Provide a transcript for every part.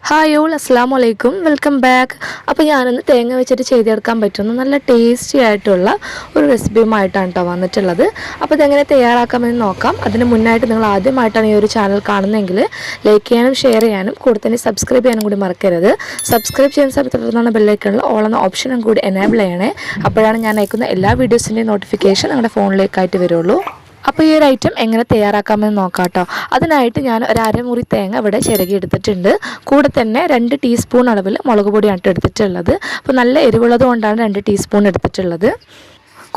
Hi all അസ്സാം വലൈക്കും welcome back. അപ്പോൾ ഞാനൊന്ന് തേങ്ങ വെച്ചിട്ട് ചെയ്തെടുക്കാൻ പറ്റുന്ന നല്ല ടേസ്റ്റി ആയിട്ടുള്ള ഒരു റെസിപ്പിയുമായിട്ടാണ് കേട്ടോ വന്നിട്ടുള്ളത്. അപ്പോൾ ഇതെങ്ങനെ തയ്യാറാക്കാമെന്ന് നോക്കാം. അതിന് മുന്നായിട്ട് നിങ്ങൾ ആദ്യമായിട്ടാണ് ഈ ഒരു ചാനൽ കാണുന്നതെങ്കിൽ ലൈക്ക് ചെയ്യാനും ഷെയർ ചെയ്യാനും കൂടെ തന്നെ സബ്സ്ക്രൈബ് ചെയ്യാനും കൂടി മറക്കരുത്. സബ്സ്ക്രൈബ് ചെയ്യുന്ന സമയത്ത് തുടർന്നാണ് ബെല്ലൈക്കണിൽ ഓൾ എന്ന ഓപ്ഷനും കൂടി എനേബിൾ ചെയ്യണേ. അപ്പോഴാണ് ഞാൻ അയക്കുന്ന എല്ലാ വീഡിയോസിൻ്റെയും നോട്ടിഫിക്കേഷൻ നിങ്ങളുടെ ഫോണിലേക്കായിട്ട് വരുള്ളൂ. അപ്പോൾ ഈ ഒരു ഐറ്റം എങ്ങനെ തയ്യാറാക്കാമെന്ന് നോക്കാം കേട്ടോ. അതിനായിട്ട് ഞാൻ ഒരു അരമുറി തേങ്ങ ഇവിടെ ചിരകി എടുത്തിട്ടുണ്ട്. കൂടെ തന്നെ 2 ടീസ്പൂൺ അളവിൽ മുളക് പൊടിയാണ് എടുത്തിട്ടുള്ളത്. അപ്പോൾ നല്ല എരിവുള്ളത് കൊണ്ടാണ് 2 ടീസ്പൂൺ എടുത്തിട്ടുള്ളത്.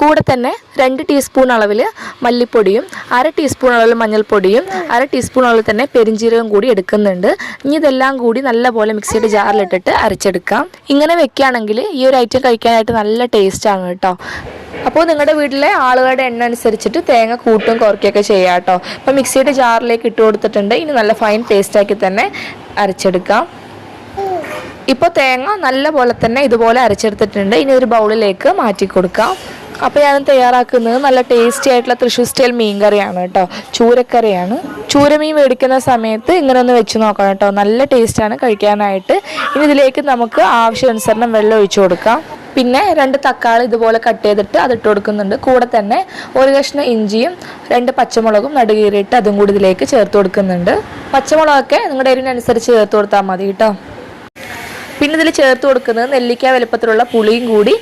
കൂടെ തന്നെ 2 ടീസ്പൂൺ അളവിൽ മല്ലിപ്പൊടിയും 1/2 ടീസ്പൂൺ അളവിൽ മഞ്ഞൾപ്പൊടിയും 1/2 ടീസ്പൂൺ അളവിൽ തന്നെ പെരിഞ്ജീരകം കൂടി എടുക്കുന്നുണ്ട്. ഇനി ഇതെല്ലാം കൂടി നല്ലപോലെ മിക്സിയുടെ ജാറിലിട്ടിട്ട് അരച്ചെടുക്കാം. ഇങ്ങനെ വെക്കുകയാണെങ്കിൽ ഈ ഒരു ഐറ്റം കഴിക്കാനായിട്ട് നല്ല ടേസ്റ്റാണ് കേട്ടോ. അപ്പോൾ നിങ്ങളുടെ വീട്ടിലെ ആളുകളുടെ എണ്ണം അനുസരിച്ചിട്ട് തേങ്ങ കൂട്ടും കുറയ്ക്കുകയൊക്കെ ചെയ്യാം കേട്ടോ. അപ്പോൾ മിക്സിയുടെ ജാറിലേക്ക് ഇട്ട് കൊടുത്തിട്ടുണ്ട്. ഇനി നല്ല ഫൈൻ പേസ്റ്റാക്കി തന്നെ അരച്ചെടുക്കാം. ഇപ്പോൾ തേങ്ങ നല്ല പോലെ തന്നെ ഇതുപോലെ അരച്ചെടുത്തിട്ടുണ്ട്. ഇനി ഒരു ബൗളിലേക്ക് മാറ്റി കൊടുക്കാം. അപ്പോൾ ഞാൻ തയ്യാറാക്കുന്നത് നല്ല ടേസ്റ്റി ആയിട്ടുള്ള തൃശ്ശൂർ സ്റ്റൈൽ മീൻ കറിയാണ് കേട്ടോ. ചൂരക്കറിയാണ്. ചൂരമീൻ മേടിക്കുന്ന സമയത്ത് ഇങ്ങനെ ഒന്ന് വെച്ച് നോക്കണം കേട്ടോ. നല്ല ടേസ്റ്റാണ് കഴിക്കാനായിട്ട്. ഇനി ഇതിലേക്ക് നമുക്ക് ആവശ്യാനുസരണം വെള്ളം ഒഴിച്ചു കൊടുക്കാം. പിന്നെ 2 തക്കാളി ഇതുപോലെ കട്ട് ചെയ്തിട്ട് അതിട്ട് കൊടുക്കുന്നുണ്ട്. കൂടെ തന്നെ 1 കഷ്ണം ഇഞ്ചിയും 2 പച്ചമുളകും നടുകീറിയിട്ട് അതും കൂടി ഇതിലേക്ക് ചേർത്ത് കൊടുക്കുന്നുണ്ട്. പച്ചമുളകൊക്കെ നിങ്ങളുടെ എരിവിനനുസരിച്ച് ചേർത്ത് കൊടുത്താൽ മതി കേട്ടോ. പിന്നെ ഇതിൽ ചേർത്ത് കൊടുക്കുന്നത് നെല്ലിക്ക വലുപ്പത്തിലുള്ള പുളിയും കൂടി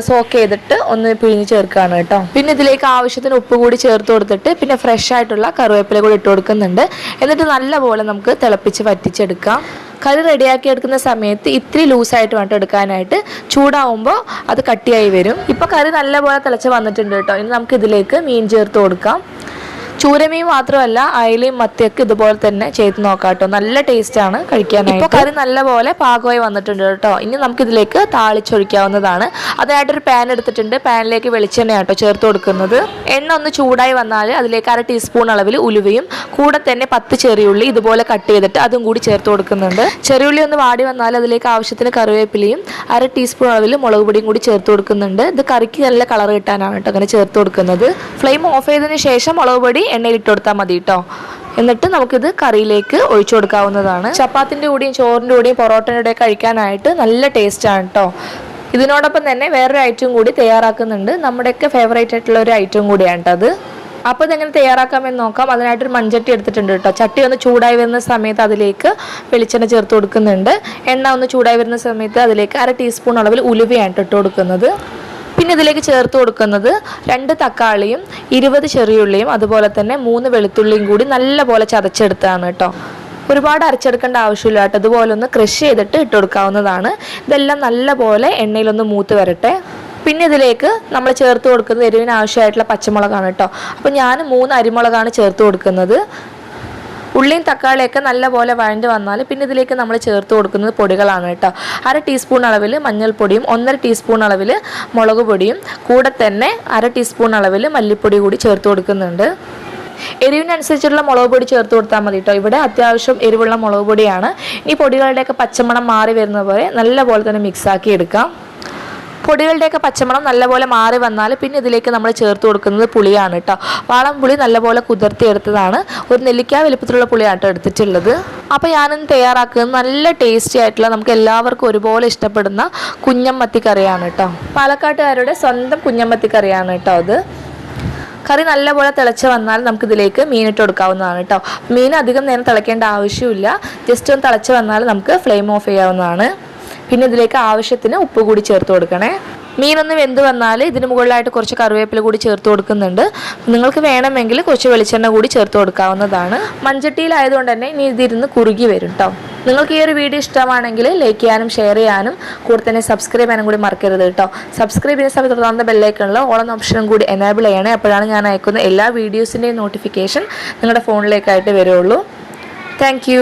സോക്ക് ചെയ്തിട്ട് ഒന്ന് പിഴിഞ്ഞ് ചേർക്കുകയാണ് കേട്ടോ. പിന്നെ ഇതിലേക്ക് ആവശ്യത്തിന് ഉപ്പ് കൂടി ചേർത്ത് കൊടുത്തിട്ട് പിന്നെ ഫ്രഷ് ആയിട്ടുള്ള കറിവേപ്പില കൂടി ഇട്ട് കൊടുക്കുന്നുണ്ട്. എന്നിട്ട് നല്ലപോലെ നമുക്ക് തിളപ്പിച്ച് വറ്റിച്ചെടുക്കാം. കറി റെഡിയാക്കി എടുക്കുന്ന സമയത്ത് ഇത്തിരി ലൂസായിട്ട് വേണം എടുക്കാനായിട്ട്. ചൂടാവുമ്പോൾ അത് കട്ടിയായി വരും. ഇപ്പോൾ കറി നല്ലപോലെ തിളച്ച് വന്നിട്ടുണ്ട് കേട്ടോ. ഇനി നമുക്ക് ഇതിലേക്ക് മീൻ ചേർത്ത് കൊടുക്കാം. ചൂരമീൻ മാത്രമല്ല അയലയും മത്തിയൊക്കെ ഇതുപോലെ തന്നെ ചെയ്ത് നോക്കാം കേട്ടോ. നല്ല ടേസ്റ്റാണ് കഴിക്കാനായിട്ട്. ഇപ്പോൾ കറി നല്ലപോലെ പാകമായി വന്നിട്ടുണ്ട് കേട്ടോ. ഇനി നമുക്കിതിലേക്ക് താളിച്ചൊഴിക്കാവുന്നതാണ്. അതിനായിട്ടൊരു പാൻ എടുത്തിട്ടുണ്ട്. പാനിലേക്ക് വെളിച്ചെണ്ണ കേട്ടോ ചേർത്ത് കൊടുക്കുന്നത്. എണ്ണ ഒന്ന് ചൂടായി വന്നാൽ അതിലേക്ക് 1/2 ടീസ്പൂൺ അളവിൽ ഉലുവയും കൂടെ തന്നെ 10 ചെറിയുള്ളി ഇതുപോലെ കട്ട് ചെയ്തിട്ട് അതും കൂടി ചേർത്ത് കൊടുക്കുന്നുണ്ട്. ചെറിയുള്ളി ഒന്ന് വാടി വന്നാൽ അതിലേക്ക് ആവശ്യത്തിന് കറിവേപ്പിലയും 1/2 ടീസ്പൂൺ അളവിൽ മുളക് പൊടിയും കൂടി ചേർത്ത് കൊടുക്കുന്നുണ്ട്. ഇത് കറിക്ക് നല്ല കളർ കിട്ടാനാണ് കേട്ടോ അങ്ങനെ ചേർത്ത് കൊടുക്കുന്നത്. ഫ്ലെയിം ഓഫ് ചെയ്തതിന് ശേഷം മുളക് പൊടി എണ്ണയിൽ ഇട്ട് കൊടുത്താൽ മതി കേട്ടോ. എന്നിട്ട് നമുക്കിത് കറിയിലേക്ക് ഒഴിച്ചു കൊടുക്കാവുന്നതാണ്. ചപ്പാത്തിൻ്റെ കൂടെയും ചോറിൻ്റെ കൂടെയും പൊറോട്ടയുടെ കൂടെയും കഴിക്കാനായിട്ട് നല്ല ടേസ്റ്റാണ് കേട്ടോ. ഇതിനോടൊപ്പം തന്നെ വേറൊരു ഐറ്റം കൂടി തയ്യാറാക്കുന്നുണ്ട്. നമ്മുടെയൊക്കെ ഫേവറേറ്റ് ആയിട്ടുള്ള ഒരു ഐറ്റം കൂടിയാണ് കേട്ടോ അത്. അപ്പോൾ ഇതെങ്ങനെ തയ്യാറാക്കാമെന്ന് നോക്കാം. അതിനായിട്ടൊരു മൺചട്ടി എടുത്തിട്ടുണ്ട് കേട്ടോ. ചട്ടി ഒന്ന് ചൂടായി വരുന്ന സമയത്ത് അതിലേക്ക് വെളിച്ചെണ്ണ ചേർത്ത് കൊടുക്കുന്നുണ്ട്. എണ്ണ ഒന്ന് ചൂടായി വരുന്ന സമയത്ത് അതിലേക്ക് 1/2 ടീസ്പൂൺ അളവിൽ ഉലുവയാണ് ഇട്ട് കൊടുക്കുന്നത്. പിന്നെ ഇതിലേക്ക് ചേർത്ത് കൊടുക്കുന്നത് 2 തക്കാളിയും 20 ചെറിയുള്ളിയും അതുപോലെ തന്നെ 3 വെളുത്തുള്ളിയും കൂടി നല്ലപോലെ ചതച്ചെടുത്താണ് കേട്ടോ. ഒരുപാട് അരച്ചെടുക്കേണ്ട ആവശ്യമില്ല കേട്ടോ. അതുപോലെ ഒന്ന് ക്രഷ് ചെയ്തിട്ട് ഇട്ട് കൊടുക്കാവുന്നതാണ്. ഇതെല്ലാം നല്ലപോലെ എണ്ണയിലൊന്ന് മൂത്ത് വരട്ടെ. പിന്നെ ഇതിലേക്ക് നമ്മൾ ചേർത്ത് കൊടുക്കുന്നത് എരിവിന് ആവശ്യമായിട്ടുള്ള പച്ചമുളകാണ് കേട്ടോ. അപ്പോൾ ഞാൻ 3 അരിമുളകാണ് ചേർത്ത് കൊടുക്കുന്നത്. ഉള്ളിയും തക്കാളിയൊക്കെ നല്ലപോലെ വഴണ്ട് വന്നാൽ പിന്നെ ഇതിലേക്ക് നമ്മൾ ചേർത്ത് കൊടുക്കുന്നത് പൊടികളാണ് കേട്ടോ. 1/2 ടീസ്പൂൺ അളവിൽ മഞ്ഞൾപ്പൊടിയും 1/2 ടീസ്പൂൺ അളവിൽ മുളക് പൊടിയും കൂടെ തന്നെ 1/2 ടീസ്പൂൺ അളവിൽ മല്ലിപ്പൊടി കൂടി ചേർത്ത് കൊടുക്കുന്നുണ്ട്. എരിവിനനുസരിച്ചുള്ള മുളക് പൊടി ചേർത്ത് കൊടുത്താൽ മതി കേട്ടോ. ഇവിടെ അത്യാവശ്യം എരിവുള്ള മുളക് പൊടിയാണ്. ഈ പൊടികളുടെയൊക്കെ പച്ചമണം മാറി വരുന്ന പോലെ നല്ലപോലെ തന്നെ മിക്സാക്കി എടുക്കാം. പൊടികളുടെയൊക്കെ പച്ചമണം നല്ലപോലെ മാറി വന്നാൽ പിന്നെ ഇതിലേക്ക് നമ്മൾ ചേർത്ത് കൊടുക്കുന്നത് പുളിയാണ് കേട്ടോ. വാളംപുളി നല്ലപോലെ കുതിർത്തി എടുത്തതാണ്. ഒരു നെല്ലിക്ക വലുപ്പത്തിലുള്ള പുളിയാണ് കേട്ടോ എടുത്തിട്ടുള്ളത്. അപ്പോൾ ഞാനിന്ന് തയ്യാറാക്കുന്നത് നല്ല ടേസ്റ്റി ആയിട്ടുള്ള നമുക്ക് എല്ലാവർക്കും ഒരുപോലെ ഇഷ്ടപ്പെടുന്ന കുഞ്ഞമ്മത്തി കറിയാണ് കേട്ടോ. പാലക്കാട്ടുകാരുടെ സ്വന്തം കുഞ്ഞമ്മത്തി കറിയാണ് കേട്ടോ അത്. കറി നല്ലപോലെ തിളച്ച് വന്നാൽ നമുക്കിതിലേക്ക് മീനിട്ട് കൊടുക്കാവുന്നതാണ് കേട്ടോ. മീൻ അധികം നേരം തിളയ്ക്കേണ്ട ആവശ്യമില്ല. ജസ്റ്റ് ഒന്ന് തിളച്ച് വന്നാൽ നമുക്ക് ഫ്ലെയിം ഓഫ് ചെയ്യാവുന്നതാണ്. പിന്നെ ഇതിലേക്ക് ആവശ്യത്തിന് ഉപ്പ് കൂടി ചേർത്ത് കൊടുക്കണേ. മീനൊന്ന് വെന്ത് വന്നാൽ ഇതിന് മുകളിലായിട്ട് കുറച്ച് കറിവേപ്പില കൂടി ചേർത്ത് കൊടുക്കുന്നുണ്ട്. നിങ്ങൾക്ക് വേണമെങ്കിൽ കുറച്ച് വെളിച്ചെണ്ണ കൂടി ചേർത്ത് കൊടുക്കാവുന്നതാണ്. മൺചട്ടിയിലായതുകൊണ്ട് തന്നെ ഇനി ഇതിരുന്ന് കുറുകി വരും കേട്ടോ. നിങ്ങൾക്ക് ഈ ഒരു വീഡിയോ ഇഷ്ടമാണെങ്കിൽ ലൈക്ക് ചെയ്യാനും ഷെയർ ചെയ്യാനും കൂടെ തന്നെ സബ്സ്ക്രൈബ് ചെയ്യാനും കൂടി മറക്കരുത് കേട്ടോ. സബ്സ്ക്രൈബ് ചെയ്യുന്ന സമയത്ത് തുടർന്ന ബെല്ലൈക്കണിൽ ഓൾ എന്ന ഓപ്ഷനും കൂടി എനേബിൾ ചെയ്യണേ. അപ്പോഴാണ് ഞാൻ അയക്കുന്ന എല്ലാ വീഡിയോസിൻ്റെയും നോട്ടിഫിക്കേഷൻ നിങ്ങളുടെ ഫോണിലേക്കായിട്ട് വരുള്ളൂ. താങ്ക്